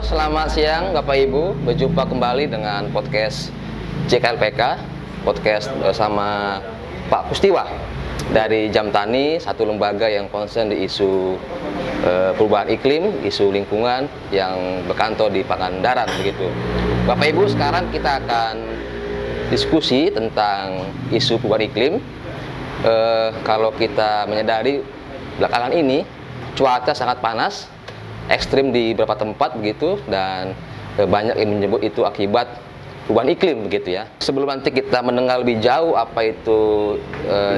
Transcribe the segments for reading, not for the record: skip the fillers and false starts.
Selamat siang Bapak Ibu. Berjumpa kembali dengan podcast JKLPK, podcast bersama Pak Kustiwa dari Jam Tani, satu lembaga yang concern di isu perubahan iklim, isu lingkungan yang berkantor di Pangandaran begitu. Bapak Ibu, sekarang kita akan diskusi tentang isu perubahan iklim. Kalau kita menyadari belakangan ini cuaca sangat panas, ekstrim di beberapa tempat begitu, dan banyak yang menyebut itu akibat perubahan iklim begitu ya. Sebelum nanti kita mendengar lebih jauh apa itu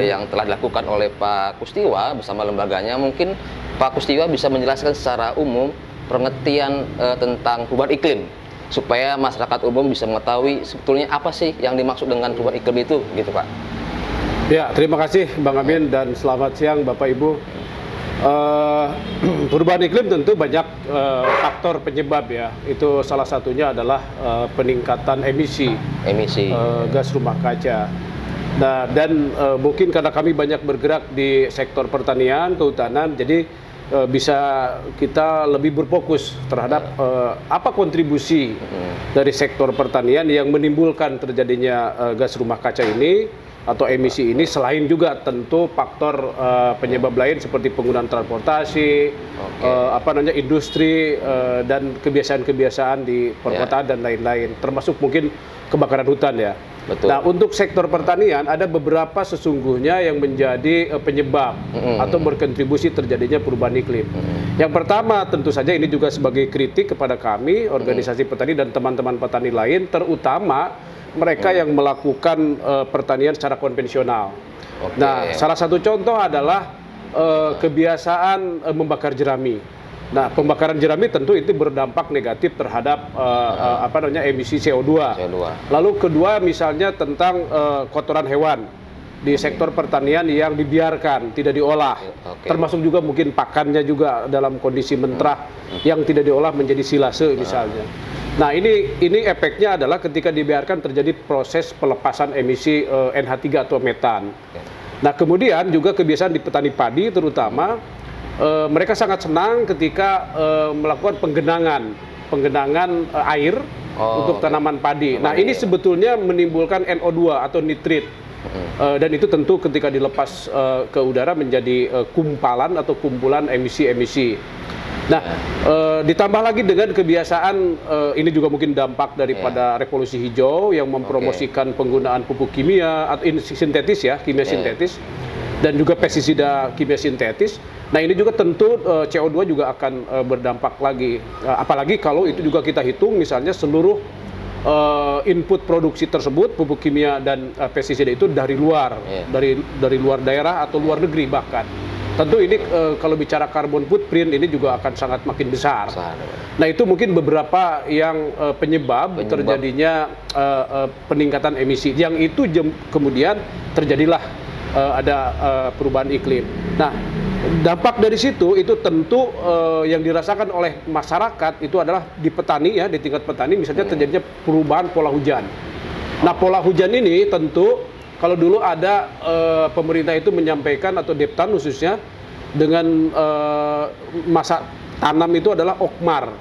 yang telah dilakukan oleh Pak Kustiwa bersama lembaganya, mungkin Pak Kustiwa bisa menjelaskan secara umum pengertian tentang perubahan iklim supaya masyarakat umum bisa mengetahui sebetulnya apa sih yang dimaksud dengan perubahan iklim itu gitu Pak. Ya, terima kasih Bang Amin dan selamat siang Bapak Ibu. Perubahan iklim tentu banyak faktor penyebab ya. Itu salah satunya adalah peningkatan emisi gas rumah kaca. Nah, dan mungkin karena kami banyak bergerak di sektor pertanian, kehutanan, jadi bisa kita lebih berfokus terhadap apa kontribusi dari sektor pertanian yang menimbulkan terjadinya gas rumah kaca ini atau emisi ini, selain juga tentu faktor penyebab lain seperti penggunaan transportasi, industri dan kebiasaan-kebiasaan di perkotaan dan lain-lain, termasuk mungkin kebakaran hutan ya. Betul. Nah, untuk sektor pertanian ada beberapa sesungguhnya yang menjadi penyebab atau berkontribusi terjadinya perubahan iklim. Yang pertama tentu saja ini juga sebagai kritik kepada kami, organisasi petani dan teman-teman petani lain, terutama mereka yang melakukan pertanian secara konvensional. Nah, salah satu contoh adalah kebiasaan membakar jerami. Nah, pembakaran jerami tentu itu berdampak negatif terhadap emisi CO2. Lalu kedua misalnya tentang kotoran hewan di sektor pertanian yang dibiarkan, tidak diolah. Termasuk juga mungkin pakannya juga dalam kondisi mentah yang tidak diolah menjadi silase misalnya. Nah, ini efeknya adalah ketika dibiarkan terjadi proses pelepasan emisi NH3 atau metan. Nah, kemudian juga kebiasaan di petani padi terutama, mereka sangat senang ketika melakukan penggenangan air untuk tanaman padi. Nah, ini sebetulnya menimbulkan NO2 atau nitrit. Dan itu tentu ketika dilepas ke udara menjadi kumpalan atau kumpulan emisi-emisi. Nah, ditambah lagi dengan kebiasaan, ini juga mungkin dampak daripada revolusi hijau yang mempromosikan penggunaan pupuk kimia atau sintetis ya, kimia sintetis, dan juga pestisida kimia sintetis. Nah, ini juga tentu CO2 juga akan berdampak lagi, apalagi kalau itu juga kita hitung misalnya seluruh input produksi tersebut, pupuk kimia dan pestisida itu dari luar, dari luar daerah atau luar negeri bahkan. Tentu ini kalau bicara carbon footprint ini juga akan sangat makin besar. Nah, itu mungkin beberapa yang penyebab terjadinya peningkatan emisi. Yang itu kemudian terjadilah ada perubahan iklim. Nah, dampak dari situ itu tentu yang dirasakan oleh masyarakat itu adalah di petani ya, di tingkat petani misalnya terjadinya perubahan pola hujan. Nah, pola hujan ini tentu kalau dulu ada pemerintah itu menyampaikan atau Deptan khususnya dengan masa tanam itu adalah Okmar,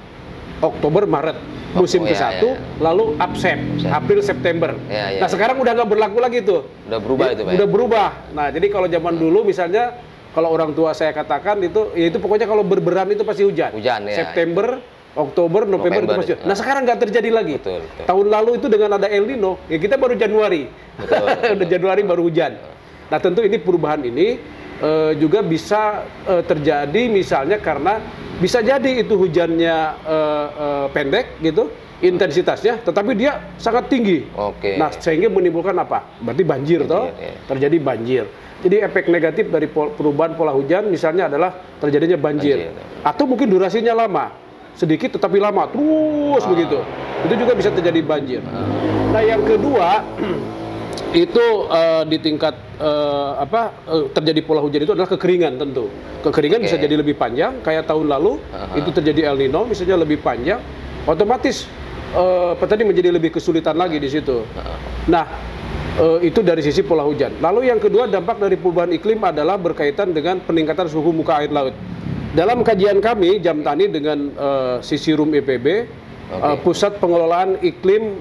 Oktober Maret musim ke-1, lalu Absep, April September. Nah, sekarang udah nggak berlaku lagi tuh. Udah berubah itu, Pak. Udah berubah. Nah, jadi kalau zaman dulu misalnya kalau orang tua saya katakan itu, ya itu pokoknya kalau berberam itu pasti hujan. September, Oktober, November itu pasti. Nah, sekarang nggak terjadi lagi. Tahun lalu itu dengan ada El Nino, ya kita baru Januari. Udah Januari baru hujan. Nah, tentu ini perubahan ini juga bisa terjadi misalnya karena bisa jadi itu hujannya pendek gitu, intensitasnya, tetapi dia sangat tinggi. Nah, sehingga menimbulkan apa? Berarti banjir toh, terjadi banjir. Jadi efek negatif dari perubahan pola hujan misalnya adalah terjadinya banjir. Atau mungkin durasinya lama. Sedikit tetapi lama terus begitu, itu juga bisa terjadi banjir. Nah, yang kedua itu di tingkat terjadi pola hujan itu adalah kekeringan tentu. Kekeringan bisa jadi lebih panjang, kayak tahun lalu itu terjadi El Nino misalnya lebih panjang, otomatis petani menjadi lebih kesulitan lagi di situ. Nah, itu dari sisi pola hujan. Lalu yang kedua dampak dari perubahan iklim adalah berkaitan dengan peningkatan suhu muka air laut. dalam kajian kami Jamtani dengan Sisirum IPB, Pusat Pengelolaan Iklim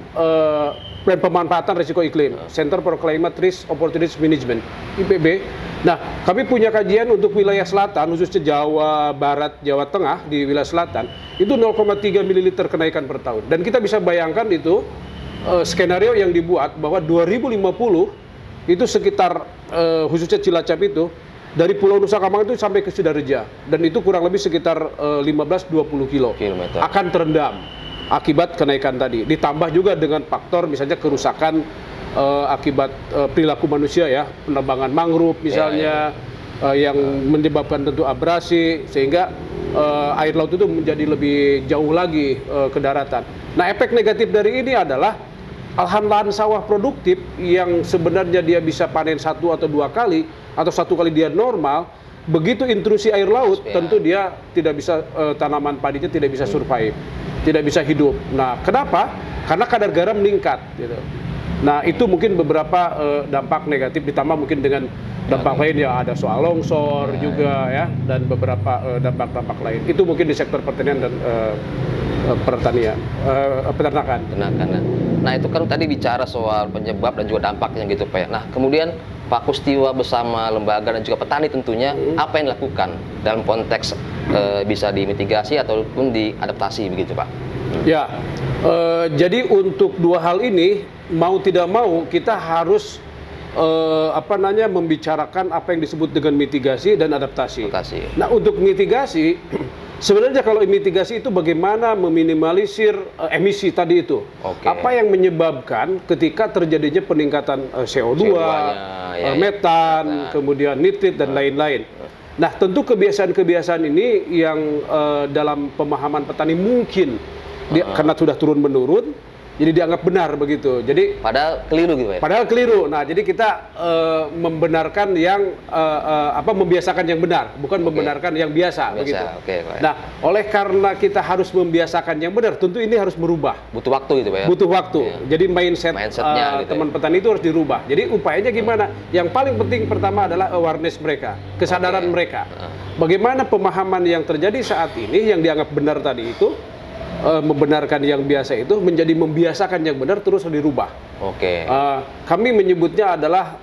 dan Pemanfaatan Risiko Iklim, Center for Climate Risk Opportunities Management, IPB. Nah, kami punya kajian untuk wilayah selatan, khususnya Jawa Barat, Jawa Tengah, di wilayah selatan, itu 0,3 ml kenaikan per tahun. Dan kita bisa bayangkan itu, skenario yang dibuat bahwa 2050, itu sekitar, khususnya Cilacap itu, dari Pulau Nusa Kambangan itu sampai ke Sidareja. Dan itu kurang lebih sekitar 15-20 kilometer akan terendam akibat kenaikan tadi. Ditambah juga dengan faktor misalnya kerusakan akibat perilaku manusia ya, penebangan mangrove misalnya, yang menyebabkan tentu abrasi, sehingga air laut itu menjadi lebih jauh lagi ke daratan. Nah, efek negatif dari ini adalah lahan-lahan sawah produktif yang sebenarnya dia bisa panen 1 atau 2 kali, atau 1 kali dia normal, begitu intrusi air laut, tentu dia tidak bisa, tanaman padinya tidak bisa survive, tidak bisa hidup. Nah, kenapa? Karena kadar garam meningkat gitu. Nah, itu mungkin beberapa dampak negatif, ditambah mungkin dengan dampak lain ya, ada soal longsor juga ya, dan beberapa dampak-dampak lain. Itu mungkin di sektor pertanian dan peternakan. Nah, itu kan tadi bicara soal penyebab dan juga dampaknya gitu Pak. Nah, kemudian Pak Kustiwa bersama lembaga dan juga petani tentunya apa yang dilakukan dalam konteks bisa dimitigasi ataupun diadaptasi begitu Pak? Ya, jadi untuk dua hal ini mau tidak mau kita harus membicarakan apa yang disebut dengan mitigasi dan adaptasi. Nah, untuk mitigasi sebenarnya kalau mitigasi itu bagaimana meminimalisir emisi tadi itu. Apa yang menyebabkan ketika terjadinya peningkatan CO2, metan, kemudian nitrit dan lain-lain. Nah, tentu kebiasaan-kebiasaan ini yang dalam pemahaman petani mungkin karena sudah turun-menurun, jadi dianggap benar begitu. Jadi padahal keliru gitu ya. Padahal keliru. Nah, jadi kita membenarkan yang membiasakan yang benar, bukan membenarkan yang biasa begitu. Nah, oleh karena kita harus membiasakan yang benar, tentu ini harus merubah. Butuh waktu gitu Pak ya. Butuh waktu. Jadi mindsetnya teman petani itu harus dirubah. Jadi upayanya gimana? Yang paling penting pertama adalah awareness mereka, kesadaran mereka. Bagaimana pemahaman yang terjadi saat ini yang dianggap benar tadi itu, membenarkan yang biasa itu menjadi membiasakan yang benar, terus dirubah. Kami menyebutnya adalah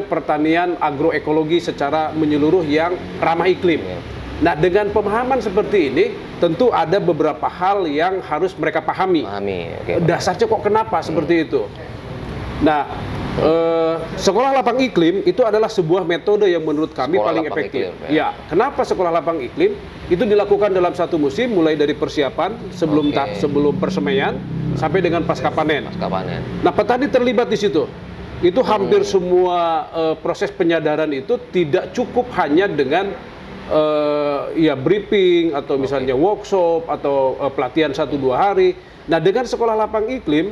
pertanian agroekologi secara menyeluruh yang ramah iklim. Nah, dengan pemahaman seperti ini tentu ada beberapa hal yang harus mereka pahami. Dasarnya kok kenapa seperti itu. Nah, sekolah lapang iklim itu adalah sebuah metode yang menurut kami paling efektif. Ya, kenapa sekolah lapang iklim? Itu dilakukan dalam satu musim, mulai dari persiapan sebelum persemaian sampai dengan pasca panen. Nah, petani terlibat di situ. Itu hampir semua proses penyadaran itu tidak cukup hanya dengan briefing atau misalnya workshop atau pelatihan 1-2 hari. Nah, dengan sekolah lapang iklim,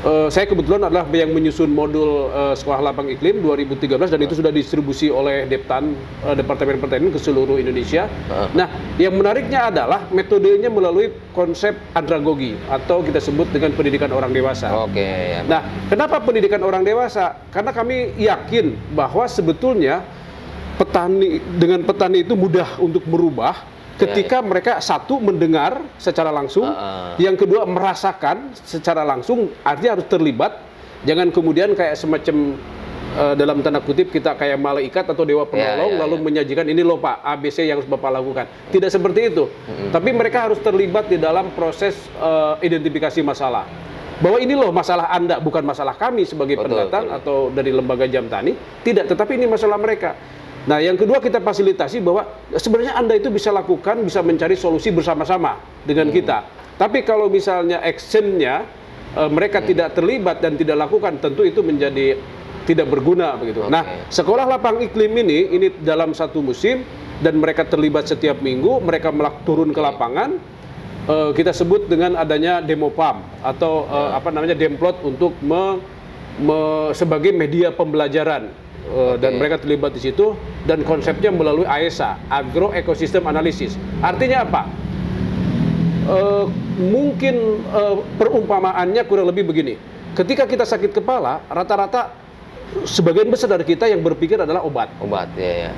saya kebetulan adalah yang menyusun modul sekolah lapang iklim 2013 dan itu sudah distribusi oleh Deptan, Departemen Pertanian ke seluruh Indonesia. Nah, yang menariknya adalah metodenya melalui konsep andragogi atau kita sebut dengan pendidikan orang dewasa. Nah, kenapa pendidikan orang dewasa? Karena kami yakin bahwa sebetulnya petani itu mudah untuk merubah ketika mereka satu mendengar secara langsung, yang kedua merasakan secara langsung, artinya harus terlibat. Jangan kemudian kayak semacam dalam tanda kutip kita kayak malaikat atau dewa penolong lalu menyajikan ini loh Pak, ABC yang harus Bapak lakukan. Tidak seperti itu. Tapi mereka harus terlibat di dalam proses identifikasi masalah. Bahwa ini loh masalah Anda, bukan masalah kami sebagai pendatang atau dari lembaga Jamtani. Tidak, tetapi ini masalah mereka. Nah, yang kedua kita fasilitasi bahwa sebenarnya Anda itu bisa lakukan, bisa mencari solusi bersama-sama dengan kita. Tapi kalau misalnya actionnya mereka tidak terlibat dan tidak lakukan, tentu itu menjadi tidak berguna begitu. Nah, sekolah lapang iklim ini dalam satu musim dan mereka terlibat setiap minggu, mereka turun ke lapangan. Kita sebut dengan adanya demo farm atau demplot untuk sebagai media pembelajaran. Dan mereka terlibat di situ dan konsepnya melalui AESA, Agro Ecosystem Analysis. Artinya apa? Mungkin perumpamaannya kurang lebih begini. Ketika kita sakit kepala, rata-rata sebagian besar dari kita yang berpikir adalah obat. Obat, ya.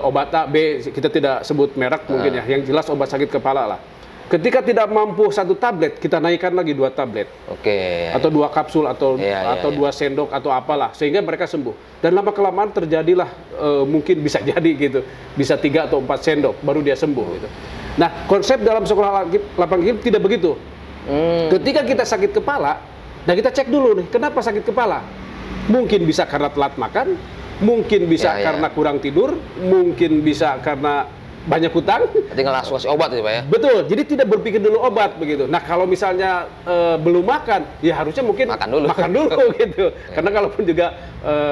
Obat A, B, kita tidak sebut merek mungkin ya. Yang jelas obat sakit kepala lah. Ketika tidak mampu 1 tablet, kita naikkan lagi 2 tablet. Oke. Atau 2 kapsul atau Iya. 2 sendok atau apalah, sehingga mereka sembuh. Dan lama kelamaan terjadilah mungkin bisa jadi gitu, bisa 3 atau 4 sendok baru dia sembuh gitu. Nah, konsep dalam sekolah lapang iklim tidak begitu. Ketika kita sakit kepala, nah kita cek dulu nih, kenapa sakit kepala? Mungkin bisa karena telat makan, mungkin bisa karena kurang tidur, mungkin bisa karena banyak hutang. Tinggal langsung kasih obat ya Pak ya? Betul, jadi tidak berpikir dulu obat begitu. Nah kalau misalnya belum makan, ya harusnya mungkin makan dulu gitu. Karena kalaupun juga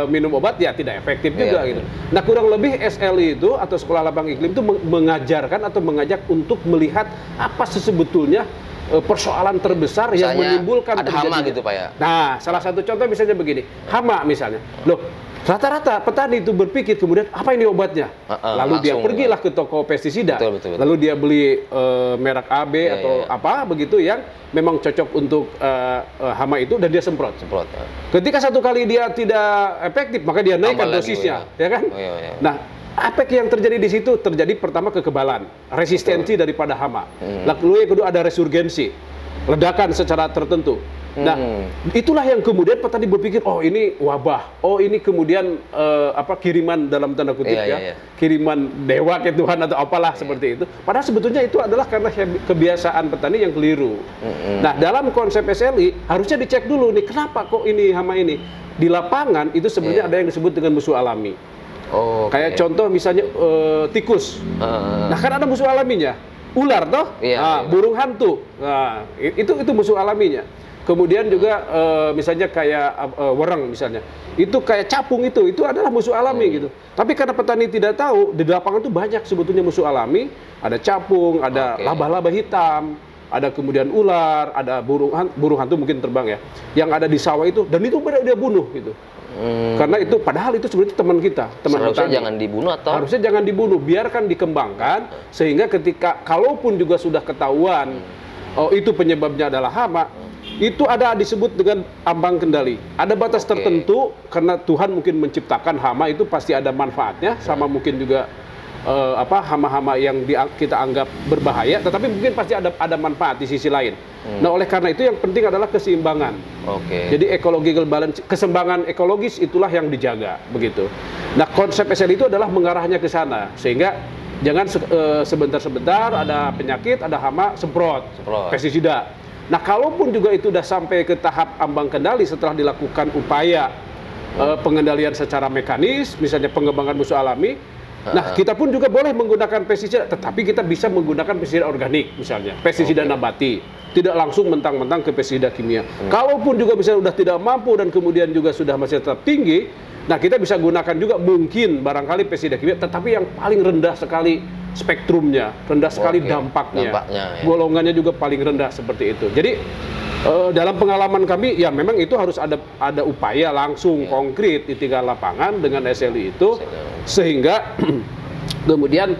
minum obat ya tidak efektif juga gitu. Nah kurang lebih SLI itu atau Sekolah Lapang Iklim itu mengajarkan atau mengajak untuk melihat apa sebetulnya persoalan terbesar misalnya yang menimbulkan ada hama gitu Pak ya? Nah salah satu contoh misalnya begini, hama misalnya. Loh, rata-rata petani itu berpikir kemudian apa ini obatnya? Lalu dia pergilah ke toko pestisida. Betul. Lalu dia beli merek A, B atau apa begitu yang memang cocok untuk hama itu dan dia semprot. Ketika 1 kali dia tidak efektif, maka dia naikkan dosisnya, ya kan? Nah, efek yang terjadi di situ terjadi pertama kekebalan, resistensi daripada hama. Lalu yang kedua ada resurgensi, ledakan secara tertentu. Nah, itulah yang kemudian petani berpikir, oh ini wabah, oh ini kemudian kiriman dalam tanda kutip kiriman dewa ke Tuhan atau apalah seperti itu. Padahal sebetulnya itu adalah karena kebiasaan petani yang keliru. Nah, dalam konsep SLI harusnya dicek dulu nih, kenapa kok ini hama ini? Di lapangan itu sebenarnya ada yang disebut dengan musuh alami. Kayak contoh misalnya tikus. Nah, kan ada musuh alaminya. Ular toh? Burung hantu. Nah, itu musuh alaminya. Kemudian juga misalnya kayak wereng misalnya. Itu kayak capung itu adalah musuh alami gitu. Tapi karena petani tidak tahu, di lapangan itu banyak sebetulnya musuh alami, ada capung, ada laba-laba hitam, ada kemudian ular, ada burung hantu mungkin terbang ya. Yang ada di sawah itu dan itu dia bunuh gitu. Karena itu padahal itu sebenarnya teman kita, teman harusnya petani. Jangan dibunuh atau harusnya jangan dibunuh, biarkan dikembangkan sehingga ketika kalaupun juga sudah ketahuan itu penyebabnya adalah hama, itu ada disebut dengan ambang kendali. Ada batas tertentu karena Tuhan mungkin menciptakan hama itu pasti ada manfaatnya, sama mungkin juga hama-hama yang kita anggap berbahaya, tetapi mungkin pasti ada manfaat di sisi lain. Nah, oleh karena itu yang penting adalah keseimbangan. Jadi ecological balance, keseimbangan ekologis itulah yang dijaga begitu. Nah, konsep SLI itu adalah mengarahnya ke sana sehingga jangan sebentar-sebentar ada penyakit, ada hama, semprot. Pestisida. Nah, kalaupun juga itu sudah sampai ke tahap ambang kendali setelah dilakukan upaya pengendalian secara mekanis, misalnya pengembangan musuh alami. Nah, kita pun juga boleh menggunakan pestisida, tetapi kita bisa menggunakan pestisida organik misalnya, pestisida nabati, tidak langsung mentang-mentang ke pestisida kimia. Kalaupun juga misalnya sudah tidak mampu dan kemudian juga sudah masih tetap tinggi, nah kita bisa gunakan juga mungkin barangkali pestisida kimia, tetapi yang paling rendah sekali spektrumnya, rendah sekali dampaknya golongannya juga paling rendah seperti itu. Jadi dalam pengalaman kami ya memang itu harus ada upaya langsung konkret di tingkat lapangan dengan SLI itu sehingga kemudian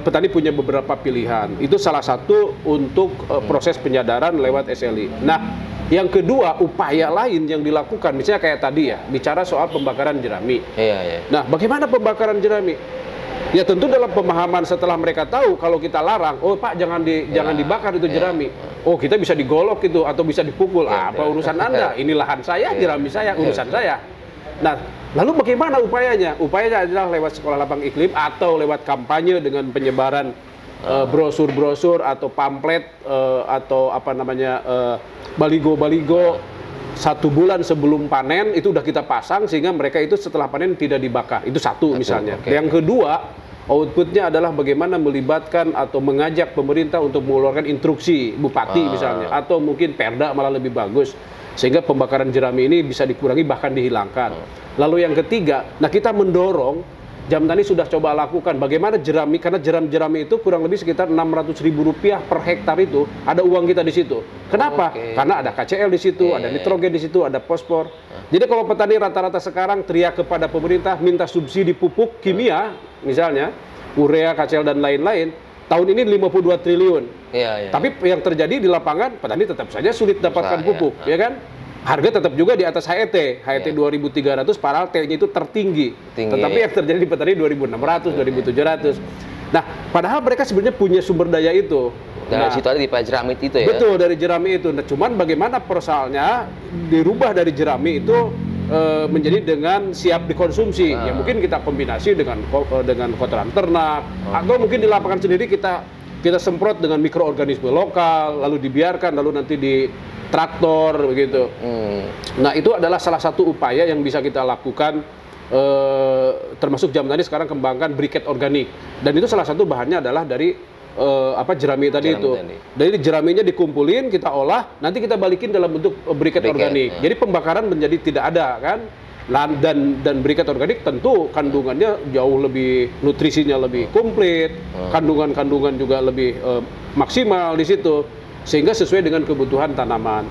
petani punya beberapa pilihan. Itu salah satu untuk proses penyadaran lewat SLI. Nah, yang kedua upaya lain yang dilakukan misalnya kayak tadi ya bicara soal pembakaran jerami. Nah, bagaimana pembakaran jerami? Ya tentu dalam pemahaman setelah mereka tahu kalau kita larang, oh Pak jangan dibakar itu jerami. Oh kita bisa digolok itu atau bisa dipukul. Apa urusan Anda? Ini lahan saya, jerami saya, urusan saya. Nah, lalu bagaimana upayanya? Upayanya adalah lewat Sekolah Lapang Iklim atau lewat kampanye dengan penyebaran brosur-brosur atau pamflet atau baligo-baligo 1 bulan sebelum panen itu udah kita pasang sehingga mereka itu setelah panen tidak dibakar. Itu satu misalnya. Yang kedua, outputnya adalah bagaimana melibatkan atau mengajak pemerintah untuk mengeluarkan instruksi bupati misalnya atau mungkin perda malah lebih bagus sehingga pembakaran jerami ini bisa dikurangi bahkan dihilangkan. Lalu yang ketiga, nah kita mendorong Jamtani sudah coba lakukan bagaimana jerami, karena jerami itu kurang lebih sekitar Rp600.000 per hektar itu ada uang kita di situ. Kenapa? Karena ada KCL di situ, ada nitrogen di situ, ada fosfor. Jadi kalau petani rata-rata sekarang teriak kepada pemerintah minta subsidi pupuk kimia, misalnya urea, KCL dan lain-lain, tahun ini 52 triliun. Tapi yang terjadi di lapangan petani tetap saja sulit dapatkan pupuk, ya kan? harga tetap juga di atas HET. HET Iya. 2.300, padahal T-nya itu tertinggi. Tinggi. Tetapi yang terjadi di petani 2.600, 2.700. Nah, padahal mereka sebenarnya punya sumber daya itu. Dari situ ada di Pak Jeramit itu ya? Betul, dari jerami itu. Nah, cuman bagaimana persoalnya dirubah dari jerami itu menjadi dengan siap dikonsumsi. Ya mungkin kita kombinasi dengan kotoran ternak, atau mungkin di lapangan sendiri kita semprot dengan mikroorganisme lokal, lalu dibiarkan, lalu nanti di traktor begitu. Nah, itu adalah salah satu upaya yang bisa kita lakukan, termasuk Jam Tani sekarang kembangkan briket organik, dan itu salah satu bahannya adalah dari jerami tadi itu. Jadi jeraminya dikumpulin, kita olah, nanti kita balikin dalam bentuk briket organik. Jadi pembakaran menjadi tidak ada kan. Dan briket organik tentu kandungannya jauh lebih, nutrisinya lebih komplit, kandungan-kandungan juga lebih maksimal di situ, sehingga sesuai dengan kebutuhan tanaman.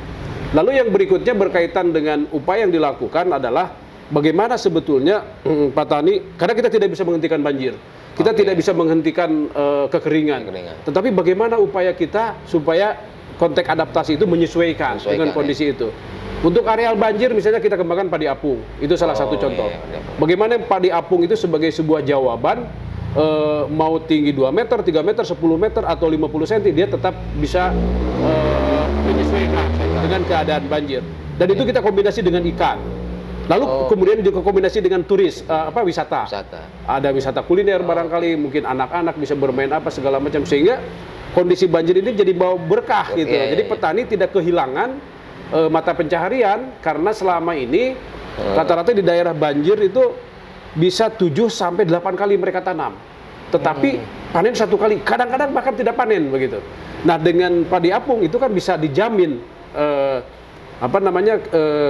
Lalu yang berikutnya berkaitan dengan upaya yang dilakukan adalah bagaimana sebetulnya petani, karena kita tidak bisa menghentikan banjir. Kita tidak bisa menghentikan kekeringan. Tetapi bagaimana upaya kita supaya konteks adaptasi itu menyesuaikan dengan kondisi itu. Untuk areal banjir misalnya kita kembangkan padi apung. Itu salah satu contoh. Bagaimana padi apung itu sebagai sebuah jawaban, mau tinggi 2 meter, 3 meter, 10 meter, atau 50 cm, dia tetap bisa menyesuaikan dengan keadaan banjir. Dan itu kita kombinasi dengan ikan. Lalu kemudian juga kombinasi dengan turis, wisata. Ada wisata kuliner barangkali, mungkin anak-anak bisa bermain apa segala macam, sehingga kondisi banjir ini jadi bawa berkah gitu. Jadi petani tidak kehilangan mata pencaharian, karena selama ini rata-rata di daerah banjir itu bisa 7 sampai 8 kali mereka tanam. Tetapi panen 1 kali, kadang-kadang bahkan tidak panen begitu. Nah, dengan padi apung itu kan bisa dijamin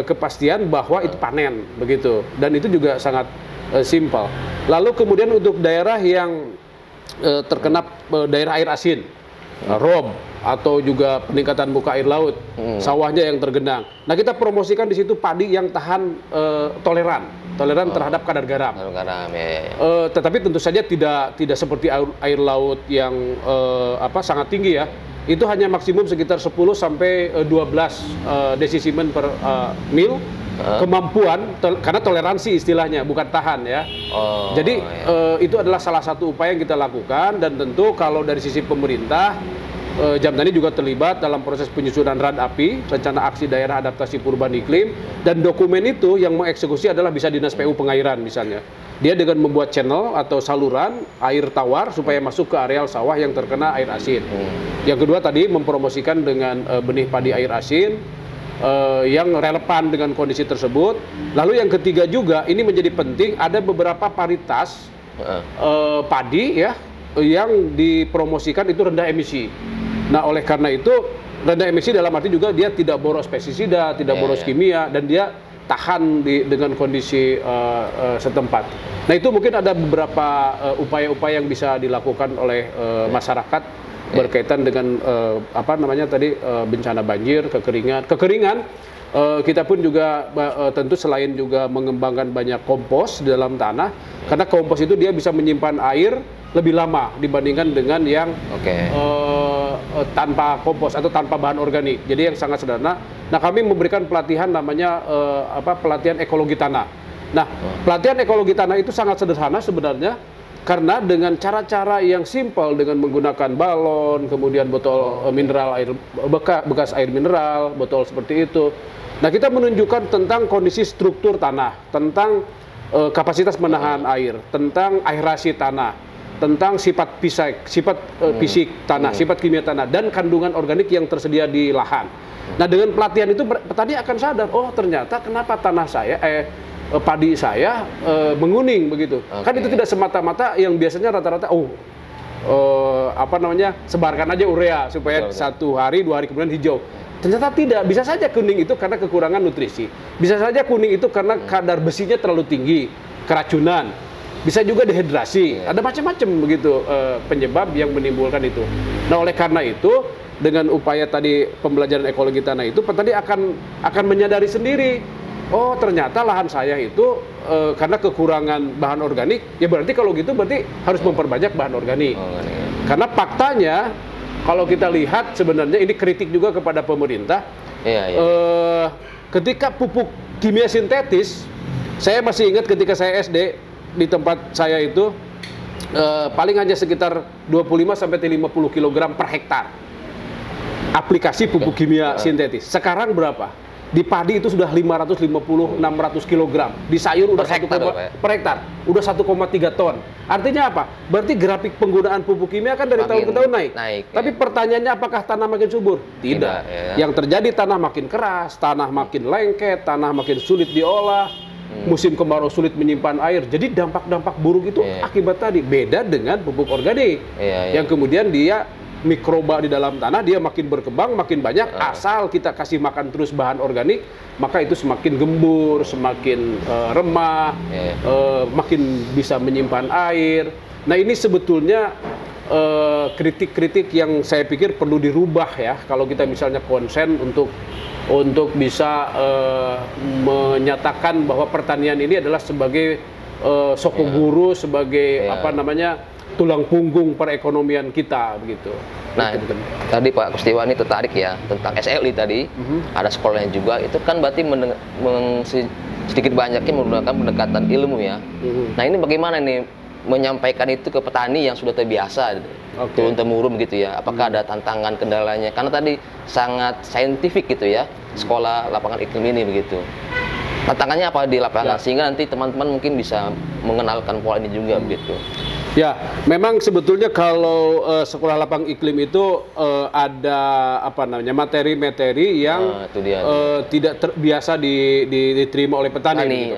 kepastian bahwa itu panen begitu, dan itu juga sangat simpel. Lalu kemudian untuk daerah yang terkena daerah air asin, rob, atau juga peningkatan muka air laut, sawahnya yang tergenang. Nah, kita promosikan di situ padi yang tahan toleran terhadap kadar garam. Tetapi tentu saja tidak seperti air laut yang sangat tinggi ya. Itu hanya maksimum sekitar 10 sampai 12 desisimen per mil kemampuan, karena toleransi istilahnya, bukan tahan ya. Jadi itu adalah salah satu upaya yang kita lakukan, dan tentu kalau dari sisi pemerintah, Jam Tani juga terlibat dalam proses penyusunan RADAPI, Rencana Aksi Daerah Adaptasi Perubahan Iklim, dan dokumen itu yang mengeksekusi adalah bisa Dinas PU Pengairan misalnya. Dia dengan membuat channel atau saluran air tawar supaya masuk ke areal sawah yang terkena air asin. Yang kedua tadi mempromosikan dengan benih padi air asin yang relevan dengan kondisi tersebut. Lalu yang ketiga juga ini menjadi penting, ada beberapa varietas padi ya yang dipromosikan itu rendah emisi. Nah, oleh karena itu rendah emisi dalam arti juga dia tidak boros pestisida, tidak boros kimia, dan dia tahan dengan kondisi setempat. Nah, itu mungkin ada beberapa upaya-upaya yang bisa dilakukan oleh masyarakat berkaitan dengan bencana banjir, kekeringan. Kita pun juga tentu selain juga mengembangkan banyak kompos di dalam tanah, karena kompos itu dia bisa menyimpan air lebih lama dibandingkan dengan yang tanpa kompos atau tanpa bahan organik. Jadi yang sangat sederhana. Nah, kami memberikan pelatihan namanya pelatihan ekologi tanah. Nah, pelatihan ekologi tanah itu sangat sederhana sebenarnya, karena dengan cara-cara yang simpel, dengan menggunakan balon, kemudian botol mineral air bekas air mineral, botol seperti itu. Nah, kita menunjukkan tentang kondisi struktur tanah, tentang kapasitas menahan air, tentang aerasi tanah, tentang sifat fisik tanah, sifat kimia tanah, dan kandungan organik yang tersedia di lahan. Nah, dengan pelatihan itu petani akan sadar, oh ternyata kenapa tanah saya, padi saya menguning begitu. Kan itu tidak semata-mata yang biasanya rata-rata, sebarkan aja urea supaya 1 hari 2 hari kemudian hijau. Ternyata tidak, bisa saja kuning itu karena kekurangan nutrisi, bisa saja kuning itu karena kadar besinya terlalu tinggi, keracunan, bisa juga dehidrasi, ada macam-macam begitu penyebab yang menimbulkan itu. Nah, oleh karena itu dengan upaya tadi pembelajaran ekologi tanah itu, petani akan menyadari sendiri, oh ternyata lahan saya itu karena kekurangan bahan organik, ya berarti kalau gitu berarti harus memperbanyak bahan organik. Karena faktanya kalau kita lihat sebenarnya ini kritik juga kepada pemerintah, ketika pupuk kimia sintetis, saya masih ingat ketika saya SD di tempat saya itu paling hanya sekitar 25 sampai 50 kg per hektar aplikasi pupuk kimia sintetis. Sekarang berapa? Di padi itu sudah 550-600 kg, di sayur udah per hektar udah 1,3 ton. Artinya apa? Berarti grafik penggunaan pupuk kimia kan dari tahun ke tahun naik. Tapi pertanyaannya, apakah tanah makin subur? Tidak. Yang terjadi, tanah makin keras, tanah makin lengket, tanah makin sulit diolah, musim kemarau sulit menyimpan air. Jadi dampak-dampak buruk itu akibat tadi. Beda dengan pupuk organik yang kemudian dia mikroba di dalam tanah, dia makin berkembang, makin banyak, asal kita kasih makan terus bahan organik, maka itu semakin gembur, semakin remah, makin bisa menyimpan air. Nah, ini sebetulnya kritik-kritik yang saya pikir perlu dirubah ya, kalau kita misalnya konsen untuk bisa menyatakan bahwa pertanian ini adalah sebagai sokoguru, sebagai apa namanya, tulang punggung perekonomian kita begitu. Nah, tadi Pak Kustiwa ini tertarik ya tentang SLI tadi, ada sekolahnya juga. Itu kan berarti sedikit banyaknya menggunakan pendekatan ilmu ya. Nah, ini bagaimana nih menyampaikan itu ke petani yang sudah terbiasa turun temurun gitu ya? Apakah ada tantangan, kendalanya? Karena tadi sangat saintifik gitu ya, sekolah lapangan iklim ini begitu. Tantangannya apa di lapangan sehingga nanti teman-teman mungkin bisa mengenalkan pola ini juga begitu. Ya, memang sebetulnya kalau sekolah lapang iklim itu ada apa namanya, materi-materi yang tidak biasa diterima oleh petani. Gitu.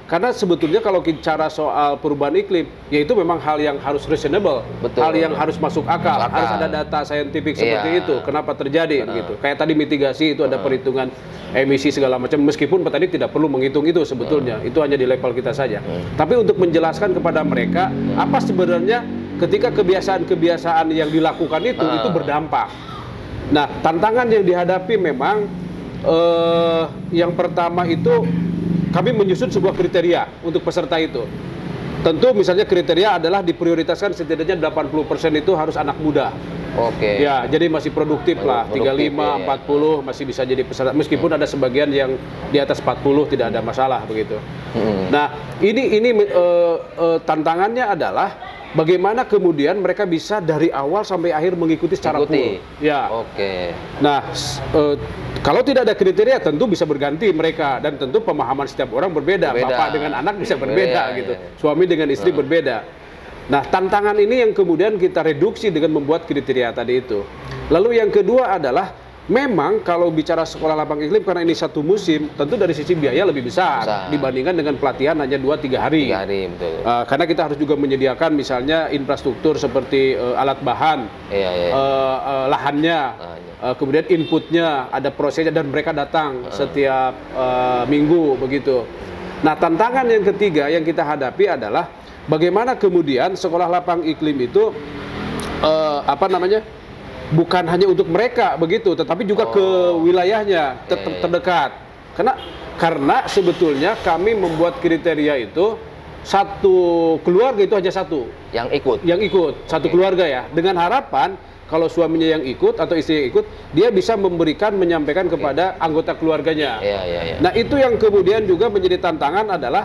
Karena sebetulnya kalau bicara soal perubahan iklim, yaitu memang hal yang harus reasonable, hal yang harus masuk akal, harus ada data saintifik seperti itu. Kenapa terjadi gitu? Kayak tadi mitigasi itu ada perhitungan emisi segala macam, meskipun petani tidak perlu menghitung itu sebetulnya, itu hanya di level kita saja. Tapi untuk menjelaskan kepada mereka apa sebenarnya ketika kebiasaan-kebiasaan yang dilakukan itu berdampak. Nah, tantangan yang dihadapi memang yang pertama itu kami menyusun sebuah kriteria untuk peserta itu. Tentu misalnya kriteria adalah diprioritaskan setidaknya 80% itu harus anak muda. Oke. Ya, jadi masih produktif lah, 35, 40 masih bisa jadi peserta. Meskipun ada sebagian yang di atas 40 tidak ada masalah begitu. Nah, ini tantangannya adalah bagaimana kemudian mereka bisa dari awal sampai akhir mengikuti secara full. Ya. Oke. Nah, kalau tidak ada kriteria tentu bisa berganti mereka, dan tentu pemahaman setiap orang berbeda. Bapak dengan anak bisa berbeda gitu. Suami dengan istri berbeda. Nah, tantangan ini yang kemudian kita reduksi dengan membuat kriteria tadi itu. Lalu yang kedua adalah memang kalau bicara sekolah lapang iklim, karena ini satu musim, tentu dari sisi biaya lebih besar dibandingkan dengan pelatihan hanya 2-3 hari. 3 hari, betul. Karena kita harus juga menyediakan misalnya infrastruktur seperti alat bahan, lahannya, kemudian inputnya, ada prosesnya, dan mereka datang setiap minggu begitu. Nah, tantangan yang ketiga yang kita hadapi adalah bagaimana kemudian sekolah lapang iklim itu apa namanya, bukan hanya untuk mereka begitu, tetapi juga ke wilayahnya terdekat. Karena sebetulnya kami membuat kriteria itu satu keluarga itu hanya satu yang ikut satu keluarga ya, dengan harapan kalau suaminya yang ikut atau istrinya ikut, dia bisa menyampaikan kepada anggota keluarganya. Nah, itu yang kemudian juga menjadi tantangan adalah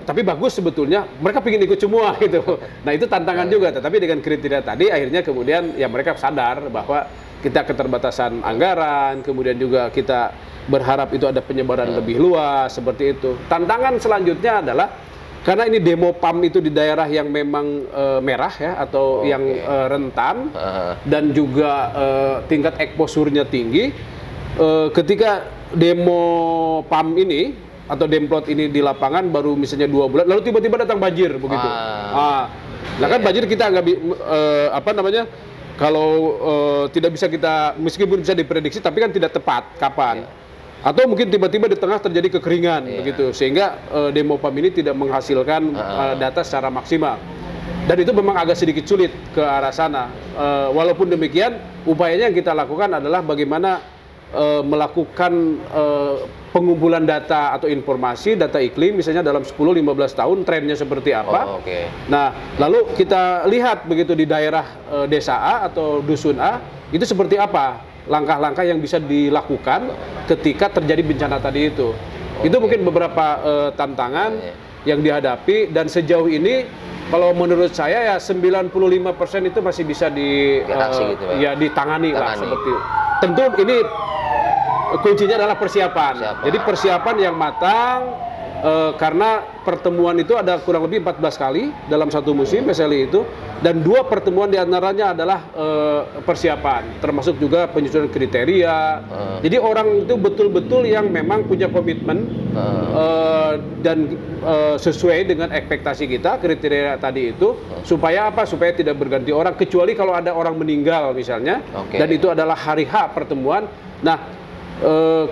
tapi bagus sebetulnya, mereka ingin ikut semua gitu. Nah, itu tantangan juga, tetapi dengan kriteria tadi akhirnya kemudian ya mereka sadar bahwa kita keterbatasan anggaran, kemudian juga kita berharap itu ada penyebaran lebih luas seperti itu. Tantangan selanjutnya adalah karena ini demo PAM itu di daerah yang memang merah ya, atau yang rentan, dan juga tingkat eksposurnya tinggi. Ketika demo PAM ini atau demplot ini di lapangan baru misalnya 2 bulan, lalu tiba-tiba datang banjir begitu. Nah kan banjir kita nggak apa namanya, kalau tidak bisa kita, meskipun bisa diprediksi tapi kan tidak tepat kapan. Atau mungkin tiba-tiba di tengah terjadi kekeringan begitu, sehingga demo PAM ini tidak menghasilkan data secara maksimal. Dan itu memang agak sedikit sulit ke arah sana. Walaupun demikian, upayanya yang kita lakukan adalah bagaimana melakukan pengumpulan data atau informasi data iklim misalnya dalam 10-15 tahun trennya seperti apa. Nah, lalu kita lihat begitu di daerah desa A atau dusun A itu seperti apa langkah-langkah yang bisa dilakukan ketika terjadi bencana tadi itu. Itu mungkin beberapa tantangan yang dihadapi, dan sejauh ini kalau menurut saya ya 95% itu masih bisa gitu, ya ditangani lah seperti itu. Tentu ini kuncinya adalah persiapan. Jadi persiapan yang matang, karena pertemuan itu ada kurang lebih 14 kali dalam satu musim PSLI itu, dan 2 pertemuan diantaranya adalah persiapan, termasuk juga penyusunan kriteria. Jadi orang itu betul-betul yang memang punya komitmen dan sesuai dengan ekspektasi kita, kriteria tadi itu, supaya apa? Supaya tidak berganti orang, kecuali kalau ada orang meninggal misalnya, dan itu adalah hari H pertemuan. Nah,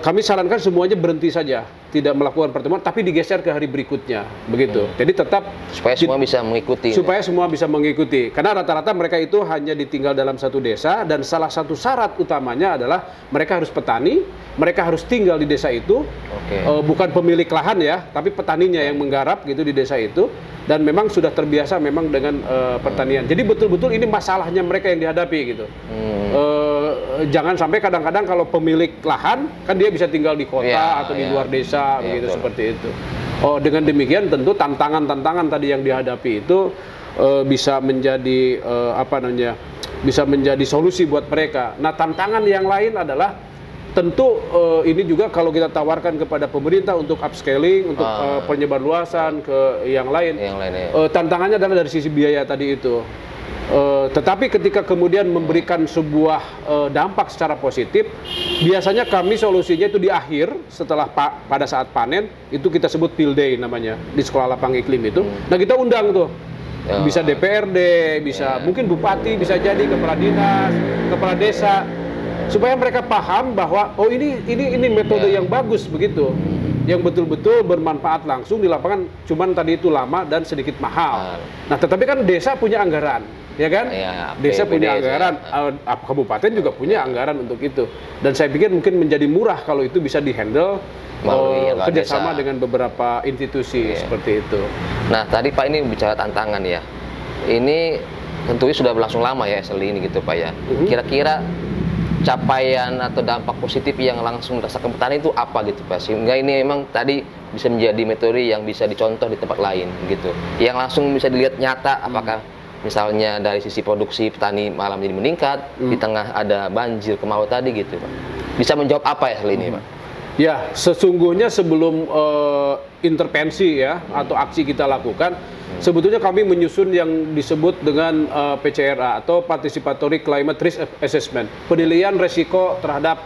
kami sarankan semuanya berhenti saja, tidak melakukan pertemuan, tapi digeser ke hari berikutnya, begitu. Jadi tetap supaya semua bisa mengikuti. Supaya semua bisa mengikuti, karena rata-rata mereka itu hanya ditinggal dalam satu desa, dan salah satu syarat utamanya adalah mereka harus petani, mereka harus tinggal di desa itu, bukan pemilik lahan ya, tapi petaninya yang menggarap gitu di desa itu, dan memang sudah terbiasa memang dengan pertanian. Jadi betul-betul ini masalahnya mereka yang dihadapi gitu. Jangan sampai kadang-kadang kalau pemilik lahan kan dia bisa tinggal di kota atau di luar desa begitu, seperti itu. Dengan demikian tentu tantangan-tantangan tadi yang dihadapi itu bisa menjadi bisa menjadi solusi buat mereka. Nah, tantangan yang lain adalah tentu ini juga kalau kita tawarkan kepada pemerintah untuk upscaling, untuk penyebarluasan ke yang lain. Tantangannya adalah dari sisi biaya tadi itu. Tetapi ketika kemudian memberikan sebuah dampak secara positif, biasanya kami solusinya itu di akhir, setelah pada saat panen, itu kita sebut field day namanya, di sekolah lapang iklim itu. Nah, kita undang tuh, bisa DPRD, bisa mungkin bupati, bisa jadi kepala dinas, kepala desa, supaya mereka paham bahwa ini metode yang bagus begitu, yang betul-betul bermanfaat langsung di lapangan. Cuman tadi itu lama dan sedikit mahal. Nah, tetapi kan desa punya anggaran, ya kan? Desa punya anggaran, kabupaten juga punya anggaran untuk itu. Dan saya pikir mungkin menjadi murah kalau itu bisa dihandle kerjasama dengan beberapa institusi seperti itu. Nah, tadi Pak ini bicara tantangan ya. Ini tentunya sudah berlangsung lama ya PSLI ini gitu Pak ya. Kira-kira capaian atau dampak positif yang langsung dirasakan petani itu apa gitu Pak, sehingga ini memang tadi bisa menjadi metode yang bisa dicontoh di tempat lain gitu, yang langsung bisa dilihat nyata, apakah misalnya dari sisi produksi petani malam ini meningkat di tengah ada banjir kemarau tadi gitu Pak. Bisa menjawab apa ya hal ini Pak? Ya, sesungguhnya sebelum intervensi ya atau aksi kita lakukan, sebetulnya kami menyusun yang disebut dengan PCRA atau Participatory Climate Risk Assessment, penilaian resiko terhadap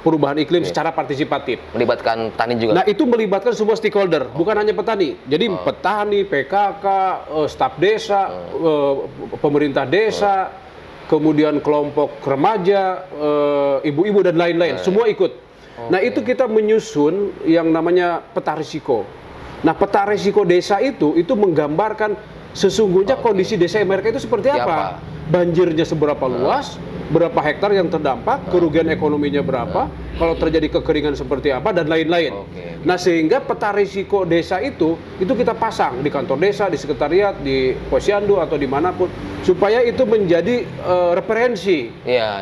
perubahan iklim secara partisipatif. Melibatkan petani juga? Nah, itu melibatkan semua stakeholder, bukan hanya petani. Jadi petani, PKK, staf desa, pemerintah desa, kemudian kelompok remaja, ibu-ibu dan lain-lain, semua ikut. Nah, itu kita menyusun yang namanya peta risiko. Nah, peta risiko desa itu menggambarkan sesungguhnya kondisi desa mereka itu seperti apa. Banjirnya seberapa luas, berapa hektar yang terdampak, kerugian ekonominya berapa, kalau terjadi kekeringan seperti apa, dan lain-lain. Nah, sehingga peta risiko desa itu kita pasang di kantor desa, di sekretariat, di posyandu atau dimanapun, supaya itu menjadi referensi.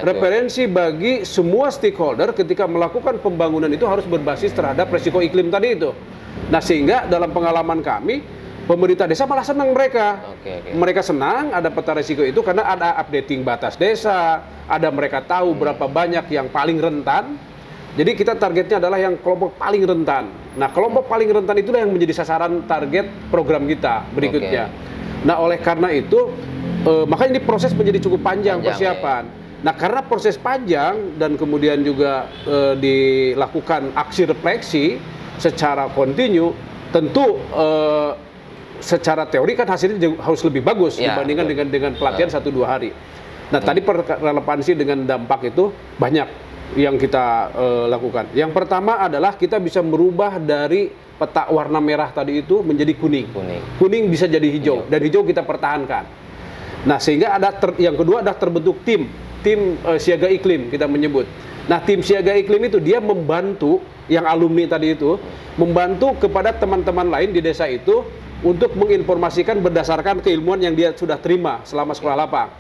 Referensi bagi semua stakeholder ketika melakukan pembangunan itu harus berbasis terhadap risiko iklim tadi itu. Nah, sehingga dalam pengalaman kami, pemerintah desa malah senang mereka. Mereka senang ada peta risiko itu karena ada updating batas desa, ada mereka tahu berapa banyak yang paling rentan. Jadi kita targetnya adalah yang kelompok paling rentan. Nah, kelompok paling rentan itulah yang menjadi sasaran target program kita berikutnya. Nah, oleh karena itu, makanya ini proses menjadi cukup panjang persiapan. Nah, karena proses panjang dan kemudian juga dilakukan aksi refleksi secara kontinu, tentu secara teori kan hasilnya harus lebih bagus dibandingkan dengan pelatihan 1-2 hari. Nah, tadi relevansi dengan dampak itu banyak yang kita lakukan. Yang pertama adalah kita bisa merubah dari peta warna merah tadi itu menjadi kuning. Kuning bisa jadi hijau, dan hijau kita pertahankan. Nah, sehingga yang kedua ada terbentuk tim siaga iklim kita menyebut. Nah, tim siaga iklim itu dia membantu yang alumni tadi itu, membantu kepada teman-teman lain di desa itu untuk menginformasikan berdasarkan keilmuan yang dia sudah terima selama sekolah lapang.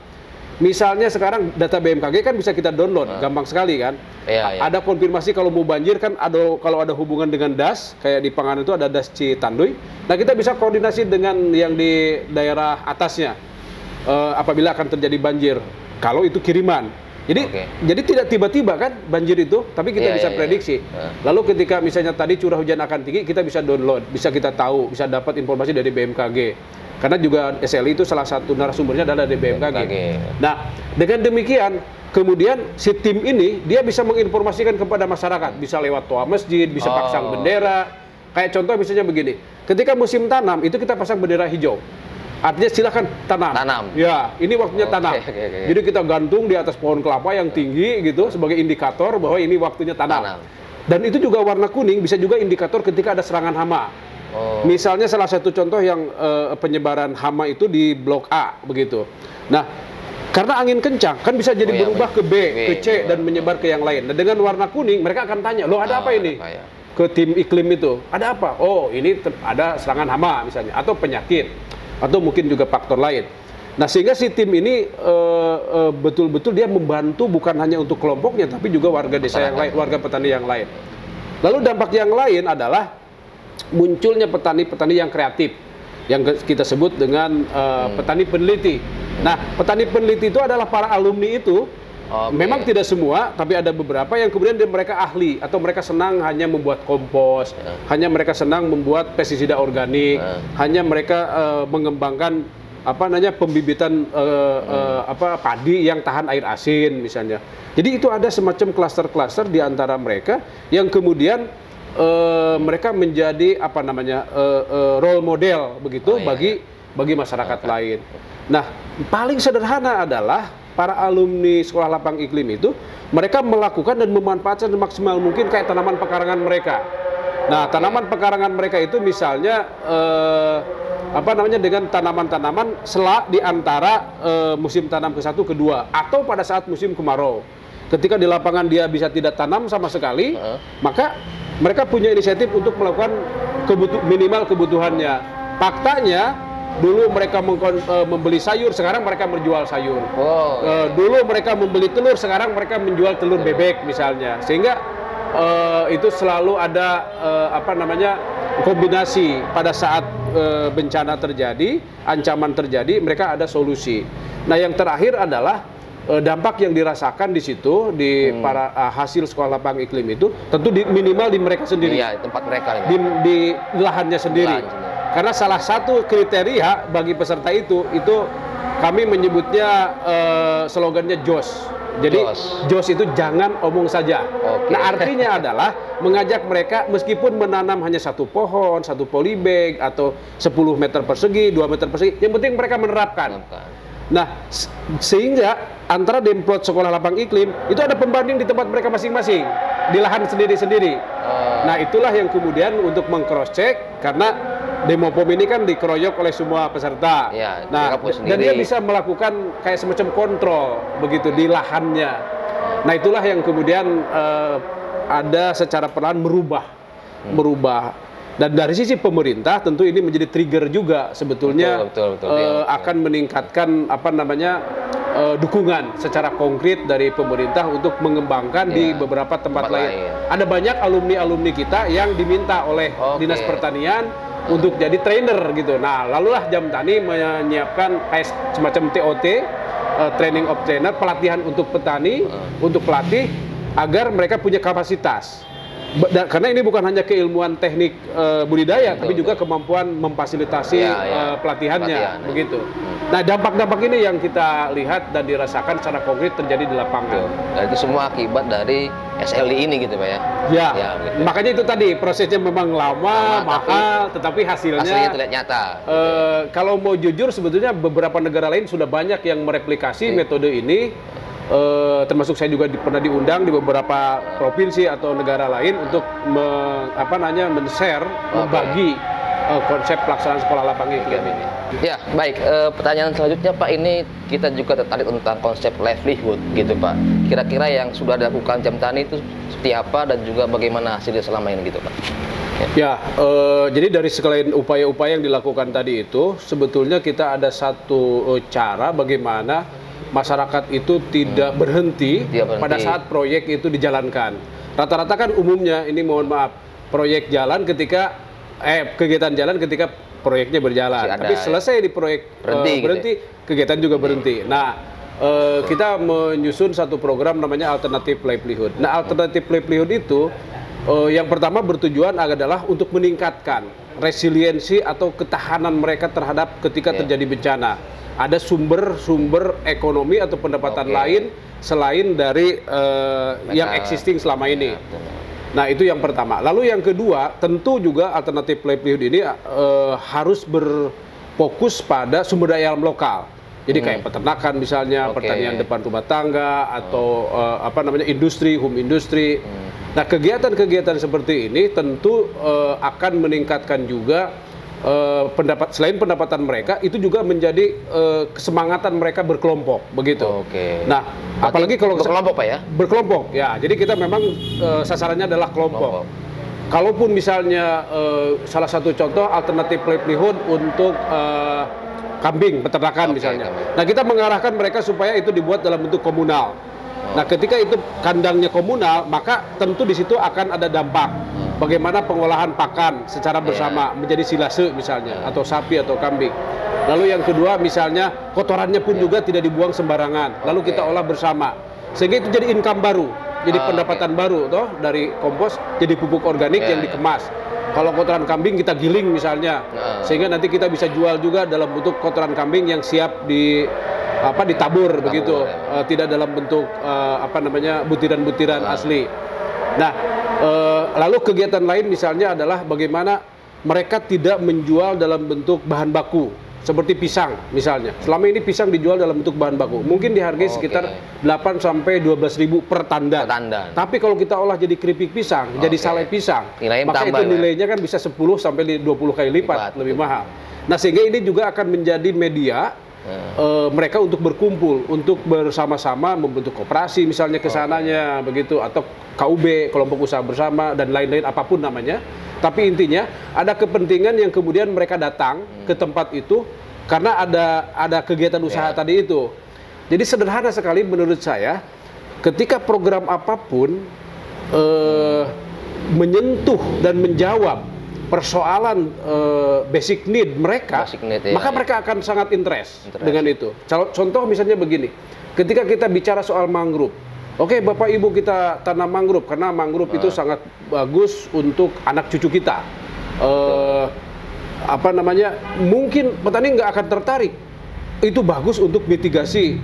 Misalnya sekarang data BMKG kan bisa kita download, gampang sekali kan. Ada konfirmasi kalau mau banjir kan, kalau ada hubungan dengan DAS, kayak di Panganan itu ada DAS Citanduy. Nah kita bisa koordinasi dengan yang di daerah atasnya, apabila akan terjadi banjir. Kalau itu kiriman. Jadi tidak tiba-tiba kan banjir itu, tapi kita bisa prediksi. Lalu ketika misalnya tadi curah hujan akan tinggi, kita bisa download, bisa kita tahu, bisa dapat informasi dari BMKG. Karena juga SLI itu salah satu narasumbernya adalah dari BMKG. Nah, dengan demikian, kemudian si tim ini dia bisa menginformasikan kepada masyarakat, bisa lewat toa masjid, bisa pasang bendera. Kayak contoh misalnya begini, ketika musim tanam itu kita pasang bendera hijau. Artinya silakan tanam. Ya, ini waktunya tanam. Jadi kita gantung di atas pohon kelapa yang tinggi gitu sebagai indikator bahwa ini waktunya tanam. Dan itu juga warna kuning bisa juga indikator ketika ada serangan hama. Misalnya salah satu contoh yang penyebaran hama itu di Blok A begitu. Nah, karena angin kencang kan bisa jadi berubah ke B, ke C dan menyebar ke yang lain. Nah, dengan warna kuning mereka akan tanya, "Loh, ada apa ini?" Ke tim iklim itu. Ada apa? Oh, ini ada serangan hama misalnya atau penyakit atau mungkin juga faktor lain. Nah, sehingga si tim ini betul-betul dia membantu bukan hanya untuk kelompoknya tapi juga warga desa yang lain, warga petani yang lain. Lalu dampak yang lain adalah munculnya petani-petani yang kreatif, yang kita sebut dengan petani peneliti. Nah, petani peneliti itu adalah para alumni itu. Memang tidak semua, tapi ada beberapa yang kemudian mereka ahli atau mereka senang hanya membuat kompos, hanya mereka senang membuat pestisida organik, hanya mereka mengembangkan pembibitan padi yang tahan air asin misalnya. Jadi itu ada semacam klaster-klaster di antara mereka yang kemudian mereka menjadi role model begitu bagi masyarakat lain. Nah, paling sederhana adalah para alumni sekolah lapang iklim itu mereka melakukan dan memanfaatkan semaksimal mungkin kayak tanaman pekarangan mereka. Nah, tanaman pekarangan mereka itu misalnya dengan tanaman-tanaman sela di antara musim tanam ke-1 ke-2 atau pada saat musim kemarau. Ketika di lapangan dia bisa tidak tanam sama sekali, maka mereka punya inisiatif untuk melakukan minimal kebutuhannya. Faktanya, dulu mereka membeli sayur, sekarang mereka menjual sayur. Dulu mereka membeli telur, sekarang mereka menjual telur bebek misalnya. Sehingga itu selalu ada kombinasi pada saat bencana terjadi, ancaman terjadi, mereka ada solusi. Nah, yang terakhir adalah dampak yang dirasakan di situ di para hasil sekolah lapang iklim itu tentu minimal di mereka sendiri. Iya, tempat mereka di lahannya sendiri. Karena salah satu kriteria bagi peserta itu kami menyebutnya slogannya JOS. Jadi JOS itu jangan omong saja. Nah, artinya adalah mengajak mereka meskipun menanam hanya 1 pohon, 1 polybag atau 10 meter persegi, 2 meter persegi, yang penting mereka menerapkan. Nah, sehingga antara Demplot sekolah lapang iklim itu ada pembanding di tempat mereka masing-masing, di lahan sendiri-sendiri. Nah, itulah yang kemudian untuk meng-cross check karena Demopom ini kan dikeroyok oleh semua peserta. Nah, dan dia bisa melakukan kayak semacam kontrol begitu di lahannya. Nah, itulah yang kemudian ada secara perlahan merubah. Dan dari sisi pemerintah tentu ini menjadi trigger juga sebetulnya akan meningkatkan dukungan secara konkret dari pemerintah untuk mengembangkan di beberapa tempat lain. Ada banyak alumni-alumni kita yang diminta oleh Dinas Pertanian untuk jadi trainer gitu. Nah, lalulah Jamtani menyiapkan kayak semacam TOT, training of trainer, pelatihan untuk petani, untuk pelatih agar mereka punya kapasitas. Karena ini bukan hanya keilmuan teknik budidaya, tapi juga kemampuan memfasilitasi pelatihannya, begitu. Nah, dampak-dampak ini yang kita lihat dan dirasakan secara konkret terjadi di lapangan. Dan itu semua akibat dari SLI ini gitu Pak ya? Ya, gitu. Makanya itu tadi prosesnya memang lama, mahal, tetapi hasilnya terlihat nyata. Kalau mau jujur sebetulnya beberapa negara lain sudah banyak yang mereplikasi metode ini. Termasuk saya juga pernah diundang di beberapa provinsi atau negara lain untuk men-share, membagi konsep pelaksanaan sekolah lapang iklim ini. Ya, baik. Pertanyaan selanjutnya Pak, ini kita juga tertarik tentang konsep livelihood gitu Pak. Kira-kira yang sudah dilakukan Jamtani itu seperti apa dan juga bagaimana hasilnya selama ini gitu Pak? Jadi dari sekalian upaya-upaya yang dilakukan tadi itu, sebetulnya kita ada satu cara bagaimana masyarakat itu tidak berhenti pada saat proyek itu dijalankan. Rata-rata kan umumnya ini mohon maaf, proyek jalan ketika kegiatan jalan ketika proyeknya berjalan. Tapi selesai di proyek berhenti kegiatan juga berhenti. Nah, kita menyusun satu program namanya Alternative Livelihood. Nah, Alternative Livelihood itu yang pertama bertujuan adalah untuk meningkatkan resiliensi atau ketahanan mereka terhadap ketika terjadi bencana. Ada sumber-sumber ekonomi atau pendapatan lain selain dari yang existing selama ini. Nah, itu yang pertama. Lalu yang kedua, tentu juga Alternative Livelihood ini harus berfokus pada sumber daya alam lokal. Jadi kayak peternakan misalnya, pertanian depan rumah tangga, atau industri, home industry. Nah, kegiatan-kegiatan seperti ini tentu akan meningkatkan juga selain pendapatan mereka, itu juga menjadi kesemangatan mereka berkelompok, begitu. Nah, apalagi kalau berkelompok Pak ya? Berkelompok, ya. Jadi kita memang sasarannya adalah kelompok. Kalaupun misalnya salah satu contoh Alternative Livelihood untuk kambing, peternakan misalnya. Nah, kita mengarahkan mereka supaya itu dibuat dalam bentuk komunal. Nah, ketika itu kandangnya komunal, maka tentu di situ akan ada dampak. Bagaimana pengolahan pakan secara bersama menjadi silase misalnya, atau sapi atau kambing. Lalu yang kedua misalnya kotorannya pun juga tidak dibuang sembarangan. Lalu kita olah bersama. Sehingga itu jadi income baru, jadi pendapatan baru toh dari kompos jadi pupuk organik yang dikemas. Kalau kotoran kambing kita giling misalnya, sehingga nanti kita bisa jual juga dalam bentuk kotoran kambing yang siap ditabur begitu, tidak dalam bentuk butiran-butiran asli. Nah, lalu kegiatan lain misalnya adalah bagaimana mereka tidak menjual dalam bentuk bahan baku seperti pisang misalnya. Selama ini pisang dijual dalam bentuk bahan baku, mungkin dihargai sekitar 8 sampai 12 ribu per tandan. Tapi kalau kita olah jadi keripik pisang, jadi sale pisang, maka itu nilainya kan bisa 10 sampai 20 kali lipat lebih mahal. Nah, sehingga ini juga akan menjadi media mereka untuk berkumpul, untuk bersama-sama membentuk koperasi misalnya kesananya begitu, atau KUB, kelompok usaha bersama, dan lain-lain apapun namanya. Tapi intinya ada kepentingan yang kemudian mereka datang ke tempat itu karena ada kegiatan usaha tadi itu. Jadi sederhana sekali menurut saya, ketika program apapun menyentuh dan menjawab persoalan basic need mereka, maka mereka akan sangat interest dengan itu. Contoh misalnya begini, ketika kita bicara soal mangrove, Bapak Ibu kita tanam mangrove karena mangrove itu sangat bagus untuk anak cucu kita. Mungkin petani nggak akan tertarik. Itu bagus untuk mitigasi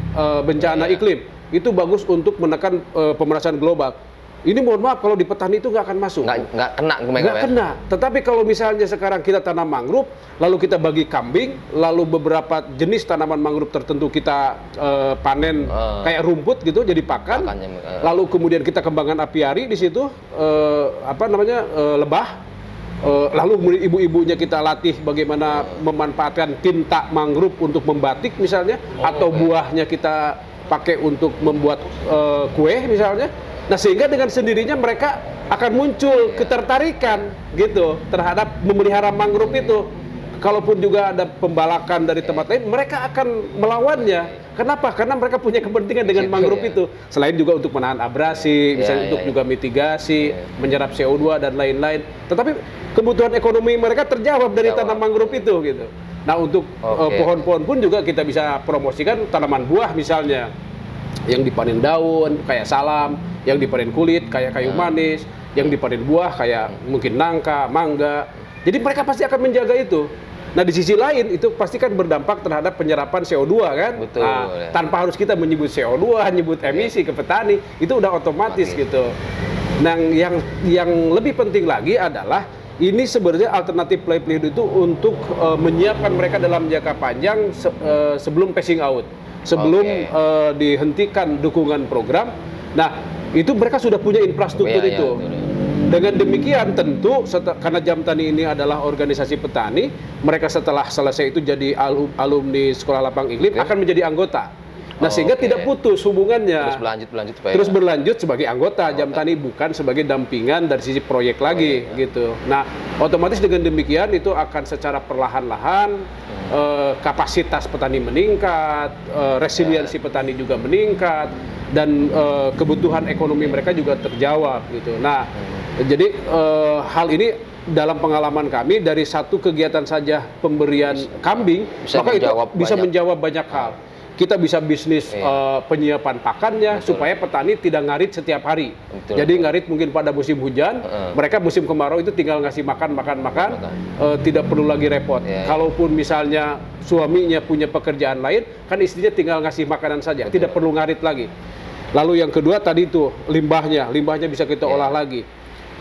bencana iklim. Itu bagus untuk menekan pemanasan global. Ini mohon maaf, kalau di petani itu nggak akan masuk. Nggak kena. Nggak kena. Tetapi kalau misalnya sekarang kita tanam mangrove, lalu kita bagi kambing, lalu beberapa jenis tanaman mangrove tertentu kita panen kayak rumput gitu, jadi pakan. Lalu kemudian kita kembangkan apiari di situ, lebah. Lalu kemudian ibu-ibunya kita latih bagaimana memanfaatkan tinta mangrove untuk membatik misalnya, atau buahnya kita pakai untuk membuat kue misalnya. Nah, sehingga dengan sendirinya mereka akan muncul ketertarikan gitu terhadap memelihara mangrove itu. Kalaupun juga ada pembalakan dari tempat lain, mereka akan melawannya. Kenapa? Karena mereka punya kepentingan dengan mangrove itu. Selain juga untuk menahan abrasi, misalnya untuk juga mitigasi, menyerap CO2 dan lain-lain. Tetapi kebutuhan ekonomi mereka terjawab dari tanam mangrove itu gitu. Nah, untuk pohon-pohon pun juga kita bisa promosikan tanaman buah misalnya. Yang dipanen daun kayak salam, yang dipanen kulit kayak kayu manis, yang dipanen buah kayak mungkin nangka, mangga. Jadi mereka pasti akan menjaga itu. Nah, di sisi lain itu pasti kan berdampak terhadap penyerapan CO2 kan? Betul. Nah, tanpa harus kita menyebut CO2, menyebut emisi ke petani, itu udah otomatis gitu. Nah, yang lebih penting lagi adalah ini sebenarnya Alternative Livelihood itu untuk menyiapkan mereka dalam jangka panjang sebelum phasing out. Sebelum dihentikan dukungan program, nah itu mereka sudah punya infrastruktur itu. Dengan demikian tentu karena Jamtani ini adalah organisasi petani, mereka setelah selesai itu jadi alumni Sekolah Lapang Iklim akan menjadi anggota. Nah, sehingga tidak putus hubungannya. Terus berlanjut sebagai anggota Jamtani, bukan sebagai dampingan dari sisi proyek lagi gitu. Nah, otomatis dengan demikian itu akan secara perlahan-lahan kapasitas petani meningkat, resiliensi petani juga meningkat, dan kebutuhan ekonomi mereka juga terjawab gitu. Nah, jadi hal ini dalam pengalaman kami dari satu kegiatan saja pemberian kambing, maka itu bisa menjawab banyak hal. Kita bisa bisnis penyiapan pakannya supaya petani tidak ngarit setiap hari. Jadi ngarit mungkin pada musim hujan, mereka musim kemarau itu tinggal ngasih makan, tidak perlu lagi repot. Kalaupun misalnya suaminya punya pekerjaan lain, kan istrinya tinggal ngasih makanan saja, tidak perlu ngarit lagi. Lalu yang kedua tadi itu limbahnya bisa kita olah lagi.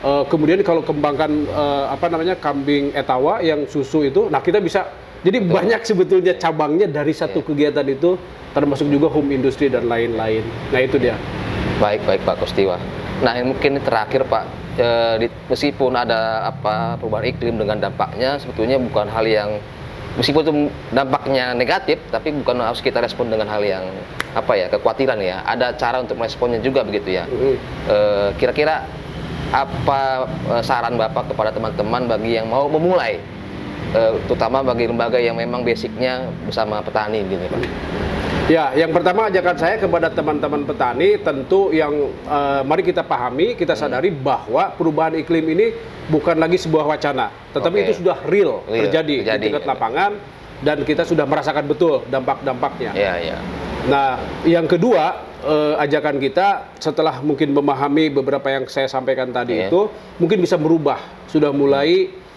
Kemudian kalau kembangkan kambing etawa yang susu itu, nah kita bisa. Jadi banyak sebetulnya cabangnya dari satu kegiatan itu, termasuk juga home industry dan lain-lain. Nah itu dia. Baik Pak Kustiwa. Nah mungkin terakhir Pak, meskipun ada perubahan iklim dengan dampaknya, sebetulnya bukan hal yang, meskipun itu dampaknya negatif, tapi bukan harus kita respon dengan hal yang kekhawatiran ya. Ada cara untuk meresponnya juga begitu ya. Kira-kira apa saran Bapak kepada teman-teman bagi yang mau memulai? Terutama bagi lembaga yang memang basicnya bersama petani gitu Pak. Ya, yang pertama ajakan saya kepada teman-teman petani tentu yang mari kita pahami, kita sadari bahwa perubahan iklim ini bukan lagi sebuah wacana, tetapi itu sudah real terjadi di tingkat lapangan dan kita sudah merasakan betul dampak-dampaknya. Nah, yang kedua ajakan kita setelah mungkin memahami beberapa yang saya sampaikan tadi itu mungkin bisa sudah mulai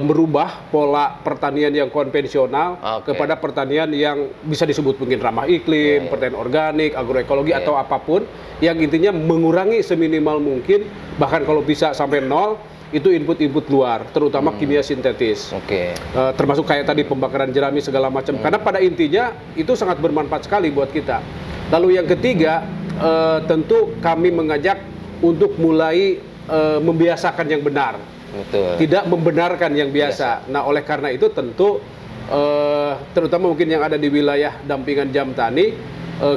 merubah pola pertanian yang konvensional kepada pertanian yang bisa disebut mungkin ramah iklim, pertanian organik, agroekologi atau apapun yang intinya mengurangi seminimal mungkin, bahkan kalau bisa sampai nol itu input-input luar, terutama kimia sintetis. Termasuk kayak tadi pembakaran jerami segala macam. Karena pada intinya itu sangat bermanfaat sekali buat kita. Lalu yang ketiga, tentu kami mengajak untuk mulai membiasakan yang benar. Tidak membenarkan yang biasa. Nah, oleh karena itu tentu terutama mungkin yang ada di wilayah dampingan Jamtani,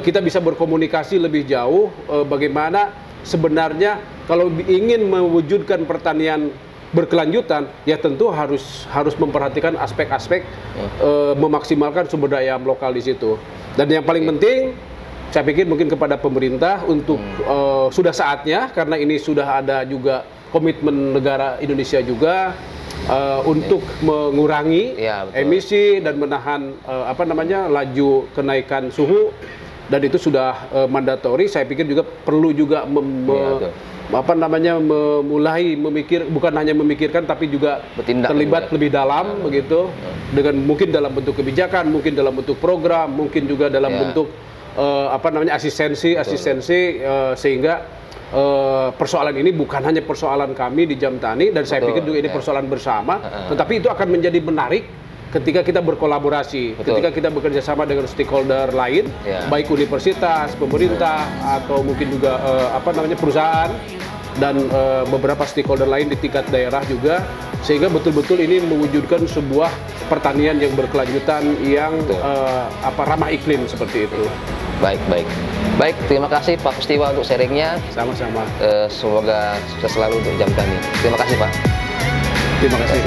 kita bisa berkomunikasi lebih jauh bagaimana sebenarnya kalau ingin mewujudkan pertanian berkelanjutan, ya tentu harus memperhatikan aspek-aspek memaksimalkan sumber daya lokal di situ. Dan yang paling penting, saya pikir mungkin kepada pemerintah untuk sudah saatnya, karena ini sudah ada juga komitmen negara Indonesia juga untuk mengurangi emisi dan menahan laju kenaikan suhu, dan itu sudah mandatori. Saya pikir juga perlu juga mulai bukan hanya memikirkan tapi juga terlibat lebih dalam begitu, dengan mungkin dalam bentuk kebijakan, mungkin dalam bentuk program, mungkin juga dalam bentuk asistensi sehingga persoalan ini bukan hanya persoalan kami di Jamtani, dan saya pikir juga ini persoalan bersama, tetapi itu akan menjadi menarik ketika kita berkolaborasi, ketika kita bekerja sama dengan stakeholder lain, baik universitas, pemerintah, atau mungkin juga perusahaan dan beberapa stakeholder lain di tingkat daerah juga, sehingga betul-betul ini mewujudkan sebuah pertanian yang berkelanjutan yang ramah iklim seperti itu. Baik, terima kasih Pak Kustiwa untuk sharingnya. Sama-sama. Semoga sukses selalu untuk Jamtani. Terima kasih Pak. Terima kasih.